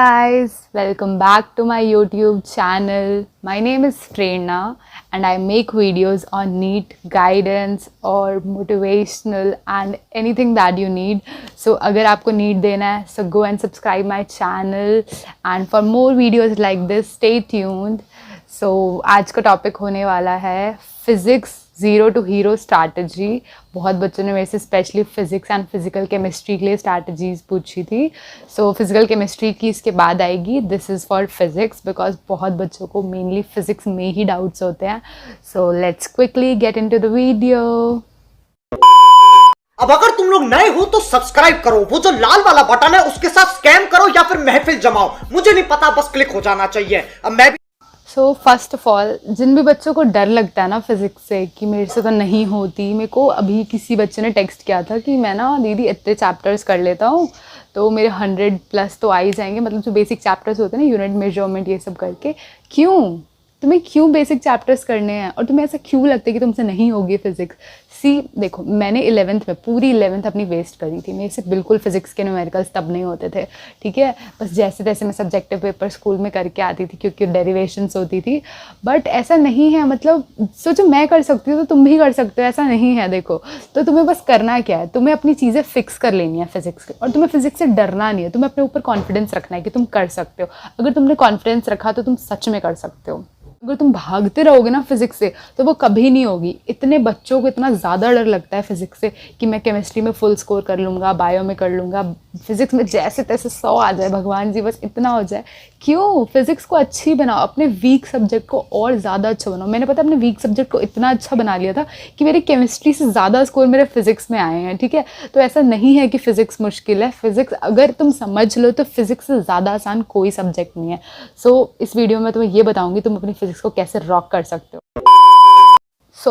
guys, welcome back to my YouTube channel. My name is Prerna and I make videos on NEET guidance or motivational and anything that you need. So अगर आपको NEET देना है, so go and subscribe my channel and for more videos like this, stay tuned. So आज का topic होने वाला है physics zero to hero strategy. बहुत बच्चों ने मेरे से specially physics and physical chemistry के लिए स्ट्रैटेजीज पूछी थी। सो फिजिकल केमिस्ट्री की इसके बाद आएगी। This is for physics because बहुत बच्चों को मेनली फिजिक्स में ही डाउट्स होते हैं। So let's quickly get into the video. अब अगर तुम लोग नए हो तो सब्सक्राइब करो, वो जो लाल वाला बटन है उसके साथ स्कैम करो या फिर महफिल जमाओ, मुझे नहीं पता, बस क्लिक हो जाना चाहिए। अब मैं भी सो फर्स्ट ऑफ ऑल, जिन भी बच्चों को डर लगता है ना फिज़िक्स से कि मेरे से तो नहीं होती, मेरे को अभी किसी बच्चे ने टेक्स्ट किया था कि मैं ना दीदी इतने चैप्टर्स कर लेता हूँ तो मेरे 100+ तो आ ही जाएंगे, मतलब जो बेसिक चैप्टर्स होते हैं ना, यूनिट मेजरमेंट ये सब करके। क्यों तुम्हें क्यों बेसिक चैप्टर्स करने हैं और तुम्हें ऐसा क्यों लगता है कि तुमसे नहीं होगी फिजिक्स? देखो, मैंने 11th में पूरी 11th अपनी वेस्ट करी थी। मेरे से बिल्कुल फिजिक्स के न्यूमेरिकल्स तब नहीं होते थे, ठीक है। बस जैसे तैसे मैं सब्जेक्टिव पेपर स्कूल में करके आती थी क्योंकि डेरिवेशंस होती थी। बट ऐसा नहीं है, मतलब सोचो मैं कर सकती हूँ तो तुम भी कर सकते हो, ऐसा नहीं है। देखो, तो तुम्हें बस करना क्या है, तुम्हें अपनी चीज़ें फिक्स कर लेनी है फिजिक्स की, और तुम्हें फिजिक्स से डरना नहीं है। तुम्हें अपने ऊपर कॉन्फिडेंस रखना है कि तुम कर सकते हो। अगर तुमने कॉन्फिडेंस रखा तो तुम सच में कर सकते हो। अगर तुम भागते रहोगे ना फिजिक्स से तो वो कभी नहीं होगी। इतने बच्चों को इतना ज़्यादा डर लगता है फिजिक्स से कि मैं केमिस्ट्री में फुल स्कोर कर लूँगा, बायो में कर लूँगा, फिजिक्स में जैसे तैसे 100 आ जाए, भगवान जी बस इतना हो जाए। क्यों? फिजिक्स को अच्छी बनाओ, अपने वीक सब्जेक्ट को और ज़्यादा अच्छा बनाओ। मैंने पता अपने वीक सब्जेक्ट को इतना अच्छा बना लिया था कि मेरे केमिस्ट्री से ज़्यादा स्कोर मेरे फिजिक्स में आए हैं, ठीक है। तो ऐसा नहीं है कि फ़िज़िक्स मुश्किल है। फिज़िक्स अगर तुम समझ लो तो फिज़िक्स से ज़्यादा आसान कोई सब्जेक्ट नहीं है। सो इस वीडियो में तुम्हें ये बताऊँगी तुम अपनी फिजिक्स को कैसे रॉक कर सकते हो।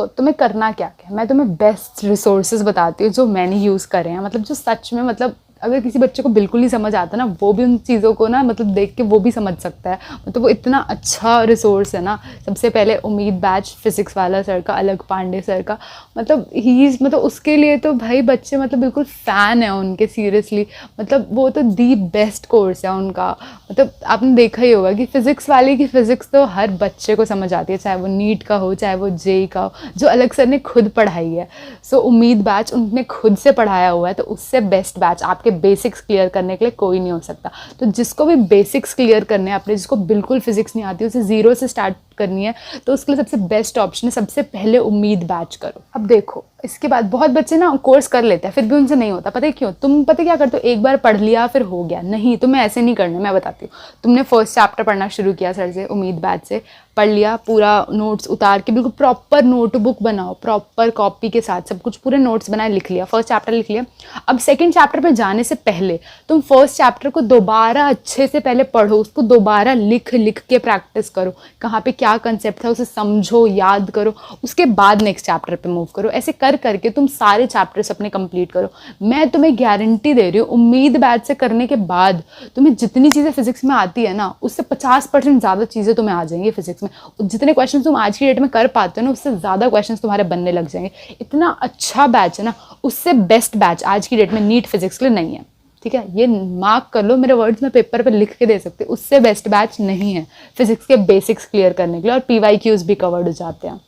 तुम्हें करना क्या क्या, मैं तुम्हें बेस्ट रिसोर्सेज बताती हूँ जो मैंने यूज़ करे हैं, मतलब जो सच में, मतलब अगर किसी बच्चे को बिल्कुल नहीं समझ आता ना, वो भी उन चीज़ों को ना मतलब देख के वो भी समझ सकता है। मतलब वो इतना अच्छा रिसोर्स है ना। सबसे पहले उम्मीद बैच फिज़िक्स वाला सर का, अलग पांडे सर का, मतलब उसके लिए तो भाई बच्चे मतलब बिल्कुल फ़ैन है उनके, सीरियसली। मतलब वो तो दी बेस्ट कोर्स है उनका। मतलब आपने देखा ही होगा कि फ़िज़िक्स वाले की फ़िज़िक्स तो हर बच्चे को समझ आती है, चाहे वो नीट का हो चाहे वो जेई का हो, जो अलग सर ने खुद पढ़ाई है। सो उम्मीद बैच उनने खुद से पढ़ाया हुआ है, तो उससे बेस्ट बैच आपके बेसिक्स क्लियर करने के लिए कोई नहीं हो सकता। तो जिसको भी बेसिक्स क्लियर करने हैं अपने, जिसको बिल्कुल फिजिक्स नहीं आती, उसे ज़ीरो से स्टार्ट करनी है, तो उसके लिए सबसे बेस्ट ऑप्शन है सबसे पहले उम्मीद बैच करो। अब देखो, इसके बाद बहुत बच्चे ना कोर्स कर लेते हैं फिर भी उनसे नहीं होता। पता है क्यों? तुम पता क्या करते हो, एक बार पढ़ लिया फिर हो गया। नहीं, तुम्हें ऐसे नहीं करना, मैं बताती हूँ। तुमने फर्स्ट चैप्टर पढ़ना शुरू किया सर से, उम्मीद बैच से पढ़ लिया, पूरा नोट्स उतार के बिल्कुल प्रॉपर नोटबुक बनाओ, प्रॉपर कॉपी के साथ सब कुछ पूरे नोट्स बनाए, लिख लिया, फर्स्ट चैप्टर लिख लिया। अब सेकंड चैप्टर पे जाने से पहले तुम फर्स्ट चैप्टर को दोबारा अच्छे से पहले पढ़ो, उसको दोबारा लिख के प्रैक्टिस करो, कहाँ पे क्या कंसेप्ट था उसे समझो, याद करो, उसके बाद नेक्स्ट चैप्टर पे मूव करो। ऐसे कर करके तुम सारे चैप्टर्स अपने कंप्लीट करो। मैं तुम्हें गारंटी दे रही हूँ, उम्मीद बैच से करने के बाद तुम्हें जितनी चीज़ें फिजिक्स में आती है ना, उससे 50% ज़्यादा चीज़ें तुम्हें आ जाएंगी फिजिक्स में। जितने क्वेश्चन तुम आज की डेट में कर पाते हो ना, उससे ज़्यादा क्वेश्चन तुम्हारे बनने लग जाएंगे। इतना अच्छा बैच है ना, उससे बेस्ट बैच आज की डेट में नीट फिजिक्स के लिए नहीं है, ठीक है। ये मार्क कर लो, मेरे वर्ड्स में पेपर पे लिख के दे सकते, उससे बेस्ट बैच नहीं है फिजिक्स के बेसिक्स क्लियर करने के लिए, और PYQs भी कवर्ड हो जाते हैं,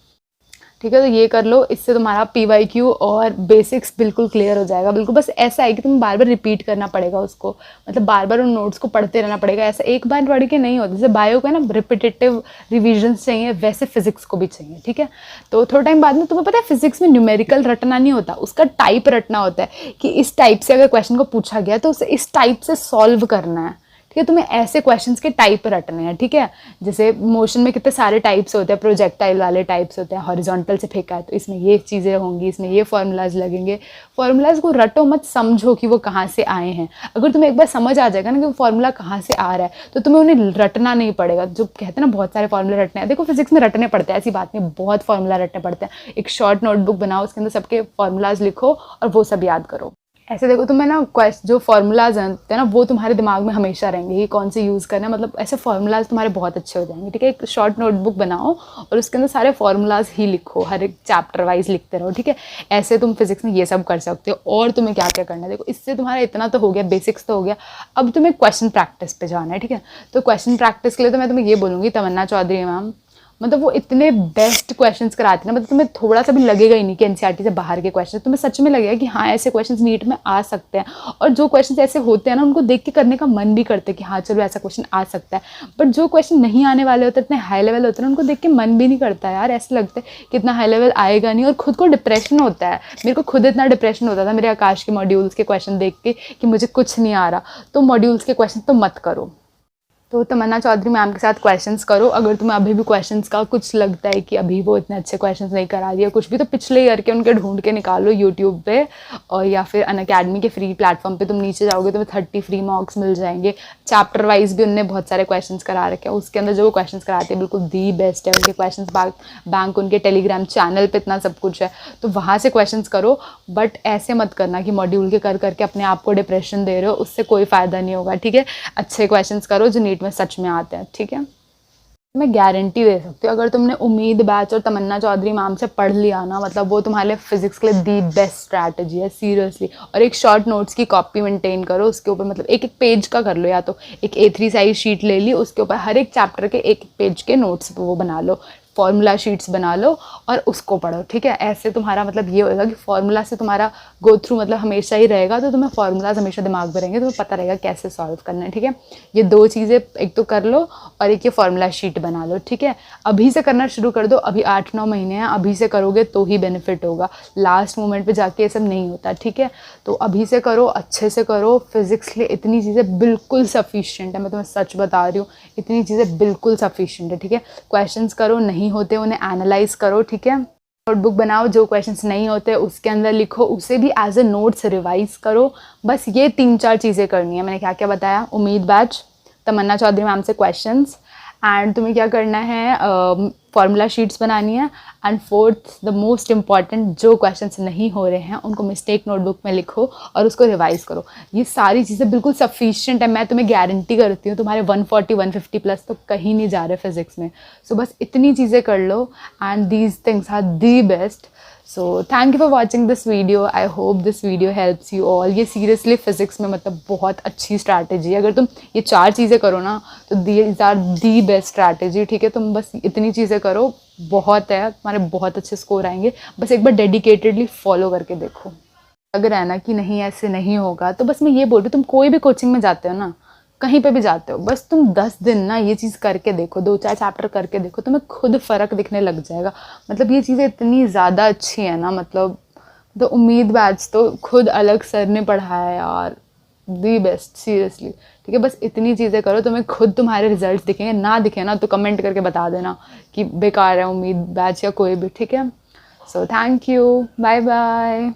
ठीक है। तो ये कर लो, इससे तुम्हारा PYQ और बेसिक्स बिल्कुल क्लियर हो जाएगा। बिल्कुल बस ऐसा है कि तुम्हें बार बार रिपीट करना पड़ेगा उसको, मतलब बार बार उन नोट्स को पढ़ते रहना पड़ेगा। ऐसा एक बार पढ़ के नहीं होता। जैसे बायो को है ना रिपीटेटिव रिविजन्स चाहिए, वैसे फिजिक्स को भी चाहिए, ठीक है। तो थोड़ा टाइम बाद में तुम्हें पता है फिजिक्स में न्यूमेरिकल रटना नहीं होता, उसका टाइप रटना होता है कि इस टाइप से अगर क्वेश्चन को पूछा गया तो उसे इस टाइप से सॉल्व करना है, ठीक है। तुम्हें ऐसे क्वेश्चंस के टाइप रटने हैं, ठीक है। जैसे मोशन में कितने सारे टाइप्स होते हैं, प्रोजेक्टाइल वाले टाइप्स होते हैं, हॉरिजॉन्टल से फेंका है तो इसमें ये चीज़ें होंगी, इसमें ये फॉर्मूलाज लगेंगे। फॉर्मूलाज को रटो मत, समझो कि वो कहाँ से आए हैं। अगर तुम्हें एक बार समझ आ जाएगा ना कि वो फॉर्मूला कहाँ से आ रहा है, तो तुम्हें उन्हें रटना नहीं पड़ेगा। जो कहते हैं ना बहुत सारे फॉर्मूला रटने हैं, देखो फिजिक्स में रटने पड़ते हैं, ऐसी बात नहीं, बहुत फॉर्मूला रटने पड़ते हैं। एक शॉर्ट नोटबुक बनाओ, उसके अंदर सबके फॉर्मूलाज लिखो और वो सब याद करो। ऐसे देखो तुम्हें ना जो फार्मूलाज होते हैं ना वो तुम्हारे दिमाग में हमेशा रहेंगे कि कौन से यूज़ करना है, मतलब ऐसे फार्मूलाज तुम्हारे बहुत अच्छे हो जाएंगे, ठीक है। एक शॉर्ट नोटबुक बनाओ और उसके अंदर सारे फार्मूलाज ही लिखो, हर एक चैप्टर वाइज लिखते रहो, ठीक है। ऐसे तुम फिजिक्स में ये सब कर सकते हो। और तुम्हें क्या क्या करना है, देखो इससे तुम्हारा इतना तो हो गया, बेसिक्स तो हो गया, अब तुम्हें क्वेश्चन प्रैक्टिस पे जाना है, ठीक है। तो क्वेश्चन प्रैक्टिस के लिए तो मैं तुम्हें ये बोलूँगी, तमन्ना चौधरी मैम मतलब वो इतने बेस्ट क्वेश्चंस कराती है ना, मतलब तुम्हें थोड़ा सा भी लगेगा ही नहीं कि एनसीईआरटी से बाहर के क्वेश्चन, तुम्हें सच में लगेगा कि हाँ ऐसे क्वेश्चंस नीट में आ सकते हैं। और जो क्वेश्चंस ऐसे होते हैं ना उनको देख के करने का मन भी करते हैं कि हाँ चलो ऐसा क्वेश्चन आ सकता है। बट जो क्वेश्चन नहीं आने वाले होते, इतने हाई लेवल होते हैं, उनको देख के मन भी नहीं करता यार, ऐसे लगता है कि इतना हाई लेवल आएगा नहीं, और खुद को डिप्रेशन होता है। मेरे को खुद इतना डिप्रेशन होता था मेरे आकाश के मॉड्यूल्स के क्वेश्चन देख के कि मुझे कुछ नहीं आ रहा। तो मॉड्यूल्स के क्वेश्चन तो मत करो। तो तमन्ना चौधरी मैम के साथ क्वेश्चंस करो। अगर तुम्हें अभी भी क्वेश्चंस का कुछ लगता है कि अभी वो इतने अच्छे क्वेश्चंस नहीं करा रही है कुछ भी, तो पिछले ईयर के उनके ढूंढ के निकालो यूट्यूब पे, और या फिर अनअकैडमी के फ्री प्लेटफॉर्म पे तुम नीचे जाओगे तो 30 फ्री मॉक्स मिल जाएंगे। चैप्टर वाइज भी उनने बहुत सारे क्वेश्चंस करा रखे हैं, उसके अंदर जो क्वेश्चंस कराते हैं बिल्कुल दी बेस्ट है। उनके क्वेश्चंस बैंक उनके टेलीग्राम चैनल पे इतना सब कुछ है, तो वहाँ से क्वेश्चंस करो। बट ऐसे मत करना कि मॉड्यूल के कर करके अपने आप को डिप्रेशन दे रहे हो, उससे कोई फ़ायदा नहीं होगा, ठीक है। अच्छे क्वेश्चंस करो जो नीट में सच में आते हैं, ठीक है। मैं गारंटी दे सकती हूँ, अगर तुमने उम्मीद बैच और तमन्ना चौधरी मैम से पढ़ लिया ना, मतलब वो तुम्हारे लिए फिजिक्स के लिए दी बेस्ट स्ट्रैटेजी है, सीरियसली। और एक शॉर्ट नोट्स की कॉपी मेंटेन करो, उसके ऊपर मतलब एक पेज का कर लो, या तो एक A3 साइज शीट ले ली, उसके ऊपर हर एक चैप्टर के एक पेज के नोट्स वो बना लो, फॉर्मूला शीट्स बना लो और उसको पढ़ो, ठीक है। ऐसे तुम्हारा मतलब ये होएगा कि फॉर्मूला से तुम्हारा गो थ्रू मतलब हमेशा ही रहेगा, तो तुम्हें फॉर्मूलाज हमेशा दिमाग में रहेंगे, तुम्हें पता रहेगा कैसे सॉल्व करना है, ठीक है। ये 2 चीज़ें एक तो कर लो और एक ये फॉर्मूला शीट बना लो, ठीक है। अभी से करना शुरू कर दो, अभी 8-9 महीने हैं, अभी से करोगे तो ही बेनिफिट होगा, लास्ट मोमेंट पे जाके ये सब नहीं होता, ठीक है। तो अभी से करो, अच्छे से करो। फिजिक्स के लिए इतनी चीज़ें बिल्कुल सफिशिएंट है, मैं तुम्हें सच बता रही हूँ, इतनी चीज़ें बिल्कुल सफिशिएंट है, ठीक है। क्वेश्चंस करो, नहीं होते उन्हें एनालाइज करो, ठीक है। नोटबुक बनाओ, जो क्वेश्चंस नहीं होते उसके अंदर लिखो, उसे भी एज ए नोट्स रिवाइज करो। बस ये 3-4 चीज़ें करनी है। मैंने क्या क्या बताया, उम्मीद बैच, तमन्ना चौधरी मैम से क्वेश्चंस, एंड तुम्हें क्या करना है, फॉर्मूला शीट्स बनानी है, and 4th the most important, जो क्वेश्चंस नहीं हो रहे हैं उनको मिस्टेक नोटबुक में लिखो और उसको रिवाइज करो। ये सारी चीज़ें बिल्कुल सफिशिएंट है, मैं तुम्हें गारंटी करती हूँ तुम्हारे 140-150 प्लस तो कहीं नहीं जा रहे फिजिक्स में। सो बस इतनी चीज़ें कर लो, and these things are the best. So thank you for watching this video, I hope this video helps you all. ये सीरियसली फिजिक्स में मतलब बहुत अच्छी स्ट्रैटेजी है, अगर तुम ये 4 चीज़ें करो ना तो these are the best strategy, ठीक है। तुम बस इतनी चीज़ें करो, बहुत है, तुम्हारे बहुत अच्छे स्कोर आएंगे। बस एक बार डेडिकेटेडली फॉलो करके देखो। लग रहा है ना कि नहीं ऐसे नहीं होगा, तो बस मैं ये बोल रही हूँ, तुम कोई भी कोचिंग में जाते हो ना, कहीं पे भी जाते हो, बस तुम 10 दिन ना ये चीज़ करके देखो, 2-4 चैप्टर करके देखो, तुम्हें खुद फ़र्क दिखने लग जाएगा। मतलब ये चीज़ें इतनी ज़्यादा अच्छी है ना, मतलब तो उम्मीद बैच तो खुद अलग सर ने पढ़ाया यार, दी बेस्ट सीरियसली, ठीक है। बस इतनी चीज़ें करो, तुम्हें खुद तुम्हारे रिजल्ट्स दिखेंगे, ना दिखे ना तो कमेंट करके बता देना कि बेकार है उम्मीद बैच या कोई भी, ठीक है। So thank you, bye bye.